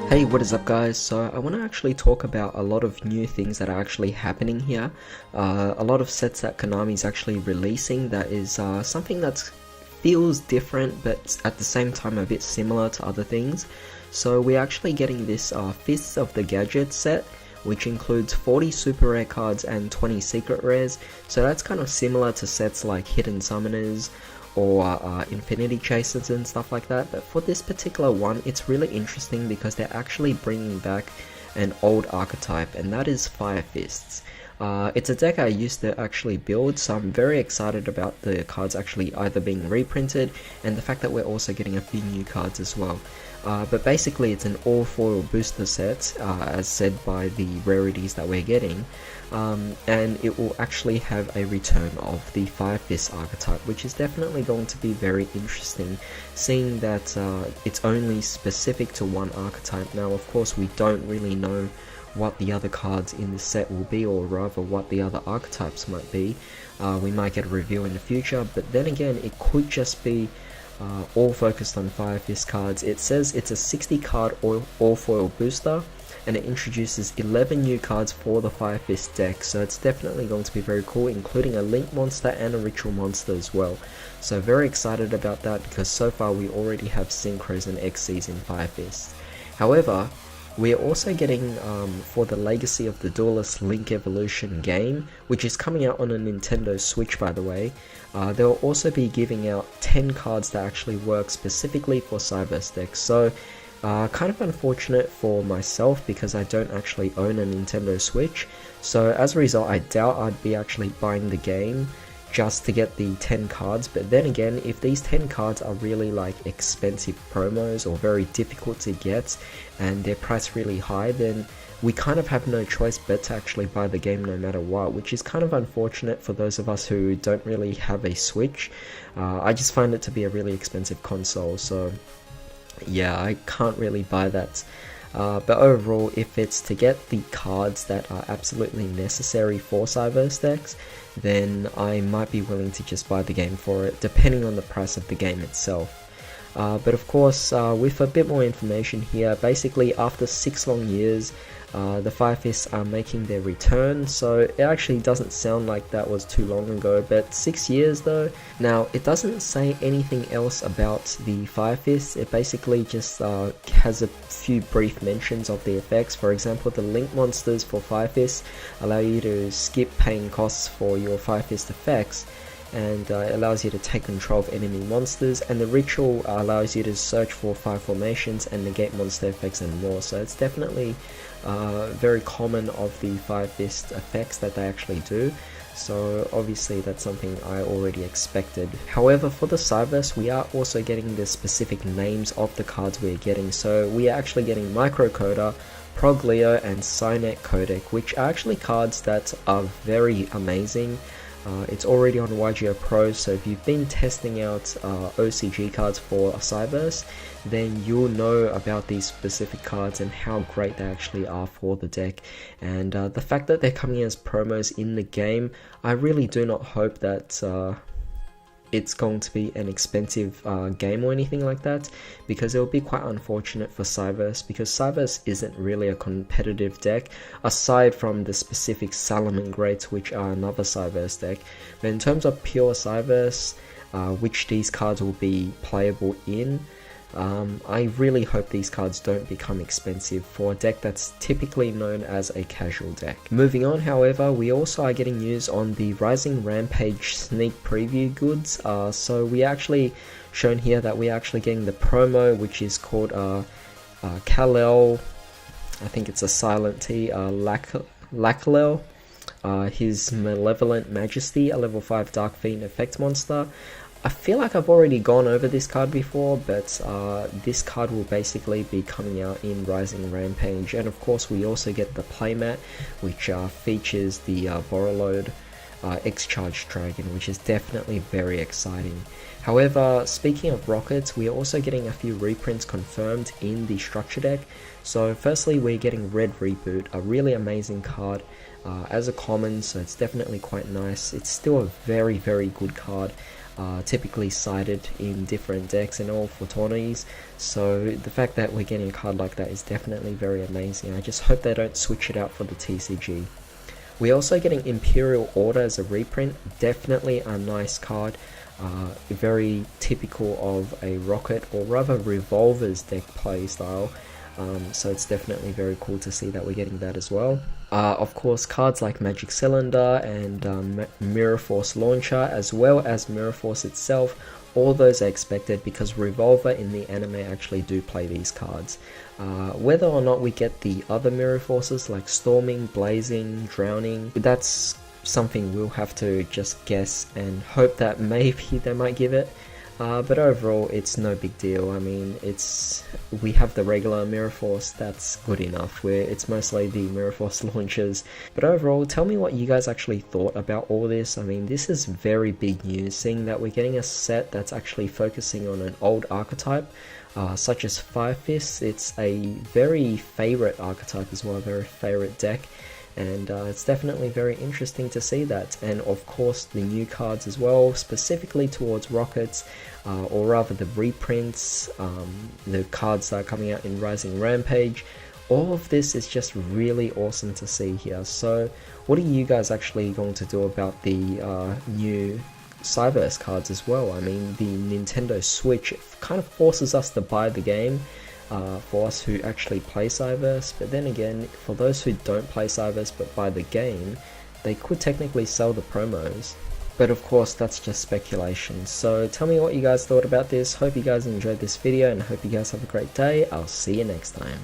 Hey, what is up guys? So I want to actually talk about a lot of new things that are actually happening here. A lot of sets that Konami is actually releasing that is something that feels different but at the same time a bit similar to other things. So we're actually getting this Fists of the Gadget set, which includes 40 super rare cards and 20 secret rares. So that's kind of similar to sets like Hidden Summoners or Infinity Chasers and stuff like that, but for this particular one it's really interesting because they're actually bringing back an old archetype, and that is Fire Fists. It's a deck I used to actually build, so I'm very excited about the cards actually either being reprinted and the fact that we're also getting a few new cards as well. But basically it's an all-foil booster set, as said by the rarities that we're getting, and it will actually have a return of the Fire Fist archetype, which is definitely going to be very interesting, seeing that it's only specific to one archetype. Now of course we don't really know what the other cards in this set will be, or rather what the other archetypes might be. We might get a review in the future, but then again it could just be all focused on Fire Fist cards. It says it's a 60 card all foil booster, and it introduces 11 new cards for the Fire Fist deck, so it's definitely going to be very cool, including a Link monster and a Ritual monster as well. So very excited about that, because so far we already have Synchros and XCs in Fire Fist. However, we're also getting, for the Legacy of the Duelist Link Evolution game, which is coming out on a Nintendo Switch by the way, they'll also be giving out 10 cards that actually work specifically for Cyberse decks. So kind of unfortunate for myself because I don't actually own a Nintendo Switch, so as a result I doubt I'd be actually buying the game just to get the 10 cards. But then again, if these 10 cards are really like expensive promos or very difficult to get and they're priced really high, then we kind of have no choice but to actually buy the game no matter what, which is kind of unfortunate for those of us who don't really have a Switch. I just find it to be a really expensive console, so yeah, I can't really buy that. But overall, if it's to get the cards that are absolutely necessary for Cyberse decks, then I might be willing to just buy the game for it, depending on the price of the game itself. But of course, with a bit more information here, basically after 6 long years, the Fire Fists are making their return, so it actually doesn't sound like that was too long ago, but 6 years though. Now, it doesn't say anything else about the Fire Fists. It basically just has a few brief mentions of the effects. For example, the Link monsters for Fire Fists allow you to skip paying costs for your Fire Fist effects, and it allows you to take control of enemy monsters, and the Ritual allows you to search for 5 formations and negate monster effects and more. So it's definitely very common of the Fire Fist effects that they actually do, so obviously that's something I already expected. However, for the Cyberse, we are also getting the specific names of the cards we're getting. So we are actually getting Microcoder, Proglio and Cynet Codec, which are actually cards that are very amazing. It's already on Yugioh Pro, so if you've been testing out OCG cards for a Cyberse, then you'll know about these specific cards and how great they actually are for the deck. And the fact that they're coming as promos in the game, I really do not hope that it's going to be an expensive game or anything like that, because it will be quite unfortunate for Cyberse, because Cyberse isn't really a competitive deck aside from the specific Salamangreats, which are another Cyberse deck. But in terms of pure Cyberse, which these cards will be playable in, I really hope these cards don't become expensive for a deck that's typically known as a casual deck. Moving on, however, we also are getting news on the Rising Rampage sneak preview goods. So we actually shown here that we're actually getting the promo, which is called Kal-El, I think it's a silent T, Lakalel, his Malevolent Majesty, a level 5 Dark Fiend effect monster. I feel like I've already gone over this card before, but this card will basically be coming out in Rising Rampage. And of course we also get the playmat, which features the Borreload X-Charge Dragon, which is definitely very exciting. However, speaking of rockets, we are also getting a few reprints confirmed in the structure deck. So firstly, we're getting Red Reboot, a really amazing card as a common, so it's definitely quite nice. It's still a very, very good card. typically cited in different decks and all for tourneys. So the fact that we're getting a card like that is definitely very amazing. I just hope they don't switch it out for the TCG. We're also getting Imperial Order as a reprint, definitely a nice card, very typical of a Rocket or rather Revolver's deck play style. So it's definitely very cool to see that we're getting that as well. Of course, cards like Magic Cylinder and Mirror Force Launcher, as well as Mirror Force itself, all those are expected because Revolver in the anime actually do play these cards. Whether or not we get the other Mirror Forces like Storming, Blazing, Drowning, that's something we'll have to just guess and hope that maybe they might give it. But overall, it's no big deal. I mean, we have the regular Mirror Force, that's good enough. It's mostly the Mirror Force launchers. But overall, tell me what you guys actually thought about all this. I mean, this is very big news, seeing that we're getting a set that's actually focusing on an old archetype, such as Fire Fist. It's a very favorite archetype as well, a very favorite deck. And it's definitely very interesting to see that, and of course the new cards as well, specifically towards Rockets, or rather the reprints, the cards that are coming out in Rising Rampage. All of this is just really awesome to see here. So what are you guys actually going to do about the new Cyberse cards as well? I mean, the Nintendo Switch kind of forces us to buy the game, for us who actually play Cyberse, but then again, for those who don't play Cyberse but buy the game, they could technically sell the promos. But of course, that's just speculation. So tell me what you guys thought about this. Hope you guys enjoyed this video and hope you guys have a great day. I'll see you next time.